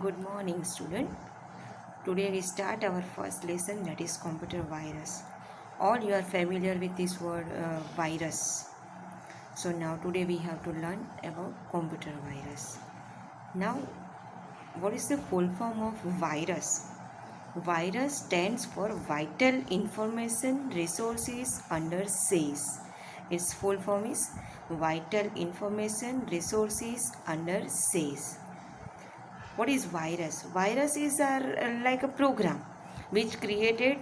Good morning, student. Today we start our first lesson, that is computer virus. All you are familiar with this word virus. So now today we have to learn about computer virus. Now, what is the full form of virus? Virus stands for Vital Information Resources under SAIS. Its full form is Vital Information Resources under SAIS. What is virus? Virus is like a program which created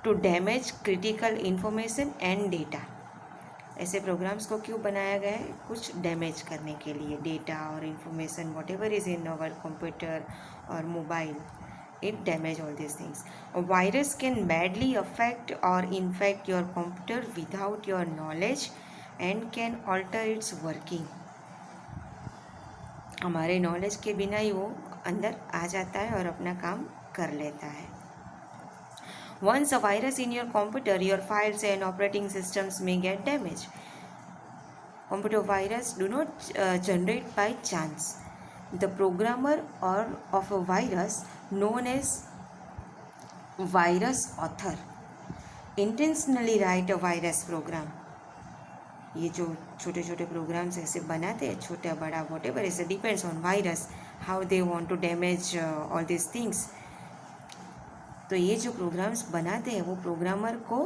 to damage critical information and data. ऐसे programmes को क्यों बनाया गया है? कुछ damage करने के लिए डेटा और information what ever is in our computer और mobile. It damage all these things. A virus can badly affect or infect your computer without your knowledge and can alter its working. हमारे knowledge के बिना ही वो अंदर आ जाता है और अपना काम कर लेता है. Once a virus in your computer, your files and operating systems may get damaged. Computer virus do not generate by chance. The programmer or of a virus, known as virus author, intentionally write a virus program. ये जो छोटे छोटे programmes ऐसे बनाते हैं, छोटा बड़ा whatever, is depends on virus how they want to damage all this things. तो ये जो प्रोग्राम्स बनाते हैं वो प्रोग्रामर को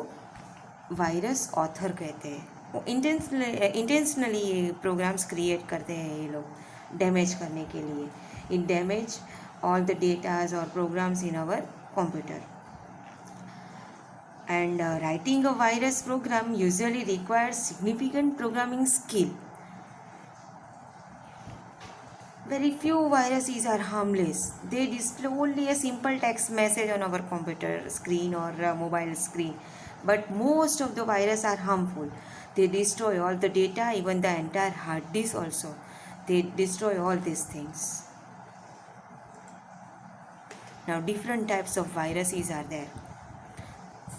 वायरस ऑथर कहते हैं. वो इंटेंशनली ये प्रोग्राम्स क्रिएट करते हैं ये लोग डैमेज करने के लिए. It damage all the datas और programs in our computer. And writing a virus program usually requires significant programming skill. Very few viruses are harmless. They display only a simple text message on our computer screen or mobile screen. But most of the viruses are harmful. They destroy all the data, even the entire hard disk also. They destroy all these things. Now different types of viruses are there.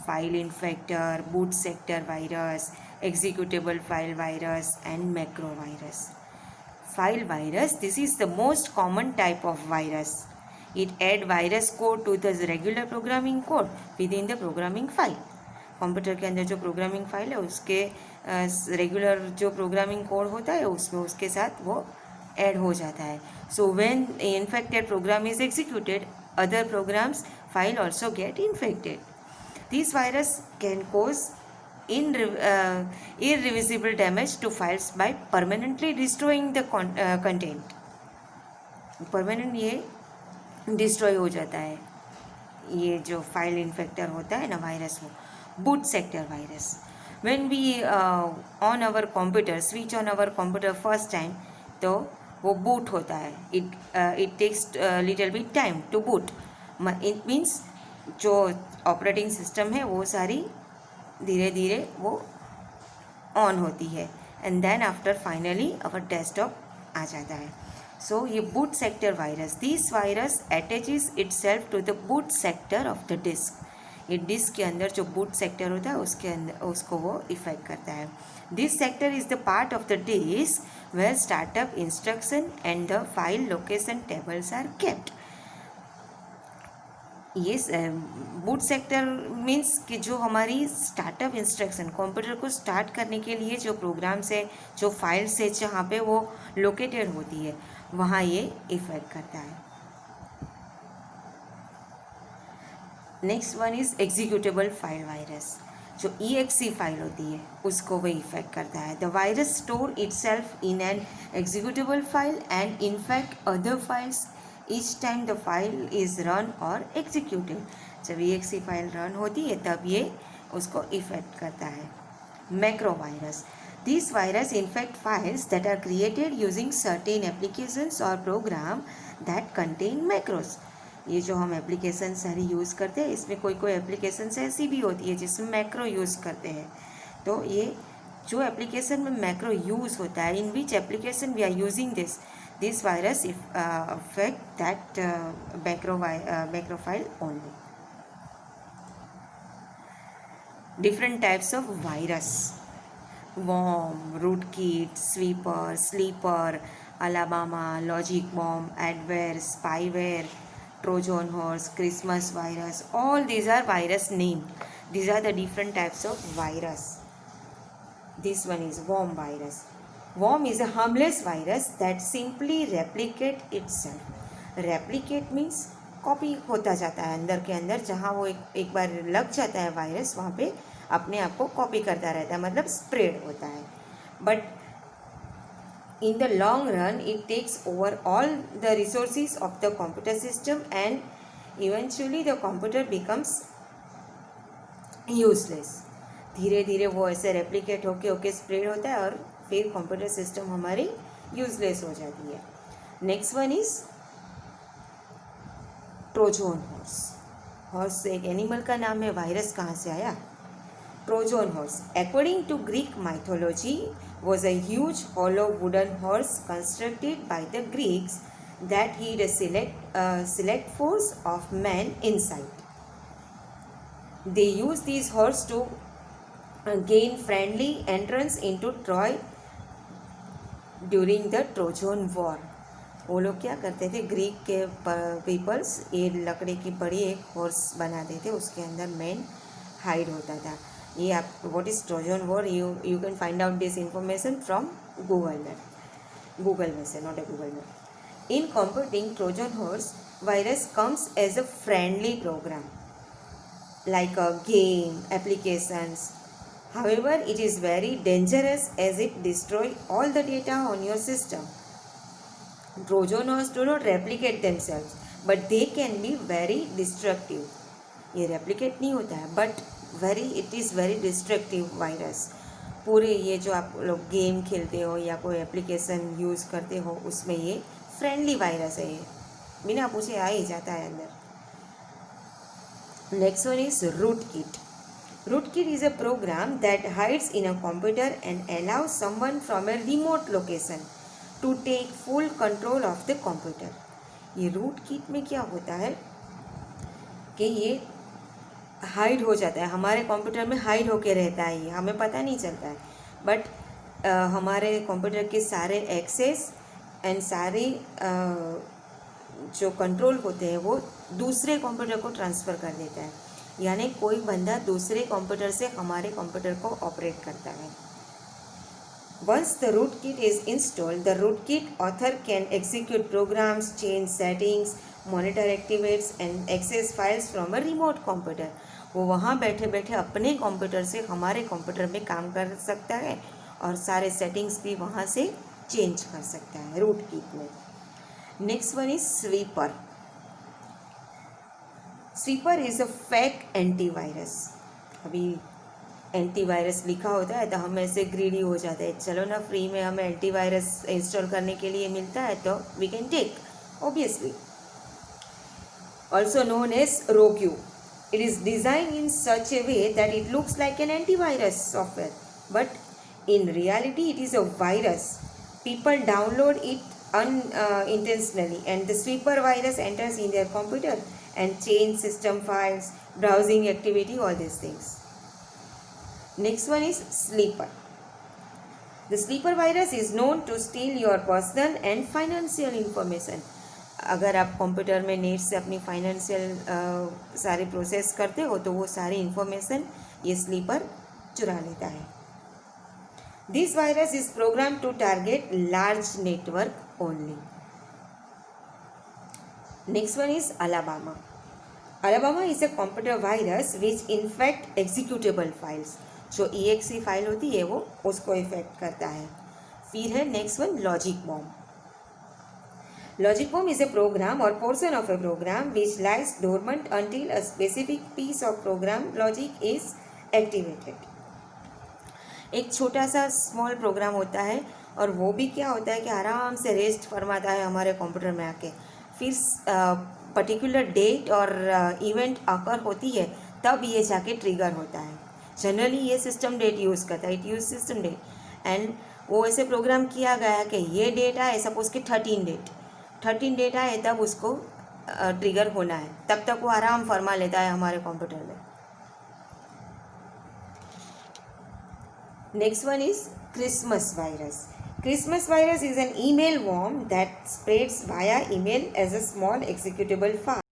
File infector, boot sector virus, executable file virus, and macro virus. File virus, this is the most common type of virus. It add virus code to the regular programming code within the programming file. Computer के अंदर जो programming file है उसके regular जो programming code होता है उसमें उसके साथ वो ऐड हो जाता है. So when infected program is executed, other programs file also get infected. These virus can cause irreversible damage to files by permanently destroying the content. Permanent ये डिस्ट्रॉय हो जाता है ये जो फाइल इन्फेक्टर होता है ना वायरस वो. Boot sector virus. When we on our computer switch on our computer first time, तो वो बूट होता है. It takes little bit time to boot. It means जो ऑपरेटिंग सिस्टम है वो सारी धीरे धीरे वो ऑन होती है and then after finally our desktop आ जाता है. सो ये boot sector virus, this virus attaches itself to the boot sector of the disk. ये डिस्क के अंदर जो बूट सेक्टर होता है उसके अंदर उसको वो इफेक्ट करता है. This sector is the part of the disk where startup instruction and the file location tables are kept. ये बूट सेक्टर मीन्स कि जो हमारी स्टार्टअप इंस्ट्रक्शन कंप्यूटर को स्टार्ट करने के लिए जो प्रोग्राम्स है, जो फाइल्स है जहाँ पे वो लोकेटेड होती है वहाँ ये इफेक्ट करता है. Next one is executable file virus. जो EXE फाइल होती है उसको वो इफेक्ट करता है. The virus store itself in an executable file and in fact other files each time the file is run or executed. जब EXE फाइल रन होती है तब ये उसको इफेक्ट करता है. Macro virus. This virus infect files that are created using certain applications और program that contain macros. ये जो हम एप्लीकेशन सारी यूज़ करते हैं इसमें कोई कोई एप्लीकेशन ऐसी भी होती है जिसमें मैक्रो यूज़ करते हैं. तो ये जो एप्लीकेशन में मैक्रो यूज़ होता है, in which application we are using this virus affect that macro file only. Different types of virus: worm, rootkit, sweeper, sleeper, Alabama, logic bomb, adware, spyware, Trojan horse, Christmas virus, all these are virus name. These are the different types of virus. This one is worm virus. Worm is a harmless virus that simply replicate itself. Replicate means copy होता जाता है अंदर के अंदर, जहाँ वो एक बार लग जाता है वायरस, वहाँ पे अपने आप को कॉपी करता रहता है, मतलब स्प्रेड होता है. But in the long run it takes over all the resources of the computer system and eventually the computer becomes useless. धीरे धीरे वो ऐसे रेप्लिकेट होके स्प्रेड होता है और फिर कंप्यूटर सिस्टम हमारी यूजलेस हो जाती है. Next one is Trojan horse. Horse एक एनिमल का नाम है, वायरस कहाँ से आया? Trojan horse, according to Greek mythology, was a huge hollow wooden horse constructed by the Greeks that had a select force of men inside. They used these horses to gain friendly entrance into Troy during the Trojan War. वो लोग क्या करते थे, Greek के peoples ये लकड़ी की बड़ी एक हॉर्स बनाते थे, उसके अंदर मैन हाइड होता था. ये आप what is Trojan war, you can find out this information from Google में से, नॉट ए गूगल में. In computing Trojan horse virus comes as a friendly program like a game, applications. However, it is very dangerous as it destroys all the data on your system. Trojan horse do not replicate themselves, but they can be very destructive. ये replicate नहीं होता है, but it is very destructive virus. पूरे ये जो आप लोग game खेलते हो या कोई एप्लीकेशन यूज़ करते हो उसमें ये फ्रेंडली वायरस है, ये बिना पूछे आ ही जाता है अंदर. Next one is rootkit. Rootkit is a program that hides in a computer and allows someone from a remote location to take full control of the computer. ये rootkit में क्या होता है कि ये हाइड हो जाता है, हमारे कंप्यूटर में हाइड होके रहता है, ये हमें पता नहीं चलता है, बट हमारे कंप्यूटर के सारे एक्सेस एंड सारे जो कंट्रोल होते हैं वो दूसरे कंप्यूटर को ट्रांसफ़र कर देता है. यानी कोई बंदा दूसरे कंप्यूटर से हमारे कंप्यूटर को ऑपरेट करता है. Once the rootkit is installed, the rootkit author can execute programs, change settings, monitor activates and access files from a remote computer. वो वहाँ बैठे बैठे अपने कंप्यूटर से हमारे कंप्यूटर में काम कर सकता है और सारे सेटिंग्स भी वहाँ से चेंज कर सकता है रूटकिट में. Next one is sweeper. Sweeper is a fake antivirus. अभी एंटीवायरस लिखा होता है तो हम ऐसे ग्रीडी हो जाते हैं, चलो ना फ्री में हमें एंटीवायरस इंस्टॉल करने के लिए मिलता है तो we can take obviously. Also known as rogue. It is design in such a way that it looks like an antivirus software, but in reality it is a virus. People download it unintentionally and the sweeper virus enters in their computer and change system files, browsing activity, all these things. Next one is sleeper. The sleeper virus is known to steal your personal and financial information. अगर आप computer में net से अपनी financial सारे process करते हो तो वो सारी इंफॉर्मेशन ये स्लीपर चुरा लेता है. This virus is programmed to target large network only. Next one is Alabama. Alabama is a computer virus which infect executable files. जो exe फाइल होती है वो उसको इफेक्ट करता है. फिर है next one logic bomb. Logic bomb is a program or portion of a program which lies dormant until a specific piece of program logic is activated. एक छोटा सा स्मॉल प्रोग्राम होता है और वो भी क्या होता है कि आराम से रेस्ट फरमाता है हमारे कंप्यूटर में आके. फिर पर्टिकुलर डेट और इवेंट आकर होती है तब ये जाके ट्रिगर होता है. जनरली ये सिस्टम डेट यूज़ करता है, it use system date. And वो ऐसे प्रोग्राम किया गया कि ये डेट आए, सपोज कि 13 डेट आए तब उसको ट्रिगर होना है, तब तक वो आराम फरमा लेता है हमारे कंप्यूटर में. Next one is Christmas virus. Christmas virus is an email worm that spreads via email as a small executable file.